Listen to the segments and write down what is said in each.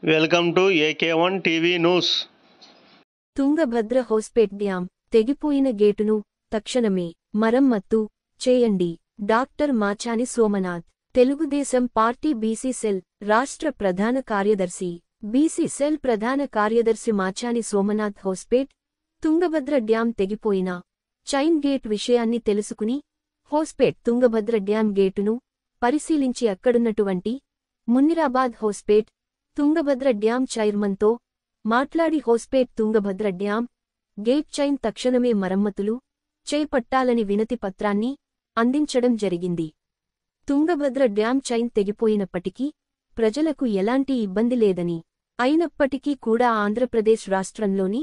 Welcome to AK1 TV news. Tungabhadra Hospet dam తెగిపోయిన గేటును తక్షణమే మరమ్మత్తు చేయండి. Doctor Machani Somanath, Telugu Desam party BC cell రాష్ట్ర ప్రధాన కార్యదర్శి. బీసీ సెల్ ప్రధాన కార్యదర్శి మాచాని సోమనాథ్ హౌస్పేట్ తుంగభద్ర డ్యాం తెగిపోయిన చైన్ గేట్ విషయాన్ని తెలుసుకుని హౌస్పేట్ తుంగభద్ర డ్యాం గేటును పరిశీలించి అక్కడున్నటువంటి మున్నిరాబాద్ హౌస్పేట్ తుంగభద్ర డ్యాం చైర్మన్తో మాట్లాడి Hospet Tungabhadra dam gate chain తక్షణమే మరమ్మతులు చేపట్టాలని వినతి పత్రాన్ని అందించడం జరిగింది. తుంగభద్ర డ్యాం చైన్ తెగిపోయినప్పటికీ ప్రజలకు ఎలాంటి ఇబ్బంది లేదని, అయినప్పటికీ కూడా ఆంధ్రప్రదేశ్ రాష్ట్రంలోని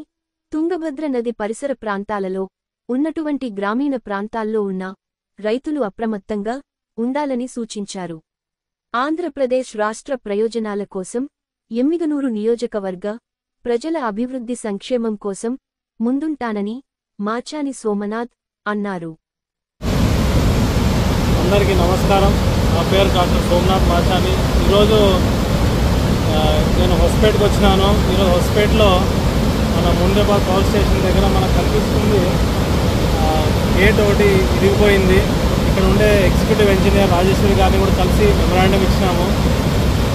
తుంగభద్ర నది పరిసర ప్రాంతాలలో ఉన్నటువంటి గ్రామీణ ప్రాంతాల్లో ఉన్న రైతులు అప్రమత్తంగా ఉండాలని సూచించారు. ఆంధ్రప్రదేశ్ రాష్ట్ర ప్రయోజనాల కోసం ఎమ్మిగనూరు నియోజకవర్గ ప్రజల అభివృద్ధి సంక్షేమం కోసం ముందుంటానని మాచాని సోమనాథ్ అన్నారు. అందరికీ నమస్కారం. నా పేరు డాక్టర్ సోమనాథ్ మాచాని. ఈరోజు నేను హౌస్పేట్కి వచ్చినాను. ఈరోజు హౌస్పేట్లో మన మున్నిరాబాద్ పవర్ స్టేషన్ దగ్గర మనకు కనిపిస్తుంది గేట్ ఒకటి ఇరిగిపోయింది. ఇక్కడ ఉండే ఎగ్జిక్యూటివ్ ఇంజనీర్ రాజేశ్వరి గారిని కూడా కలిసి మెమరాండం ఇచ్చినాము.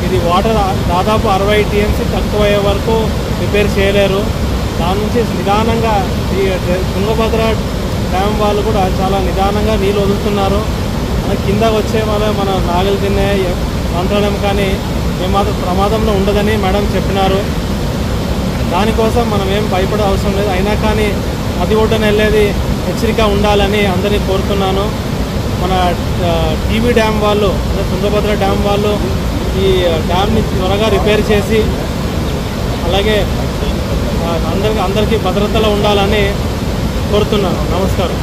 ఇది వాటర్ దాదాపు 60 TMC తక్కువ అయ్యే వరకు రిపేర్ చేయలేరు. దాని నుంచి నిదానంగా ఈ తుంగభద్ర డ్యామ్ వాళ్ళు కూడా చాలా నిదానంగా నీళ్ళు వదులుతున్నారు. కింద వచ్చే మన నాగలి తిన్నే మంత్రాలయం కానీ ఏమాత్రం ప్రమాదంలో ఉండదని మేడం చెప్పినారు. దానికోసం మనం ఏం భయపడే అవసరం లేదు. అయినా కానీ నది ఒడ్డున వెళ్ళేది హెచ్చరిక ఉండాలని అందరినీ కోరుతున్నాను. మన టీవీ డ్యామ్ వాళ్ళు, తుంగభద్ర డ్యామ్ వాళ్ళు ఈ డ్యామ్ని త్వరగా రిపేర్ చేసి అలాగే అందరికీ భద్రతలో ఉండాలని కోరుతున్నాను. నమస్కారం.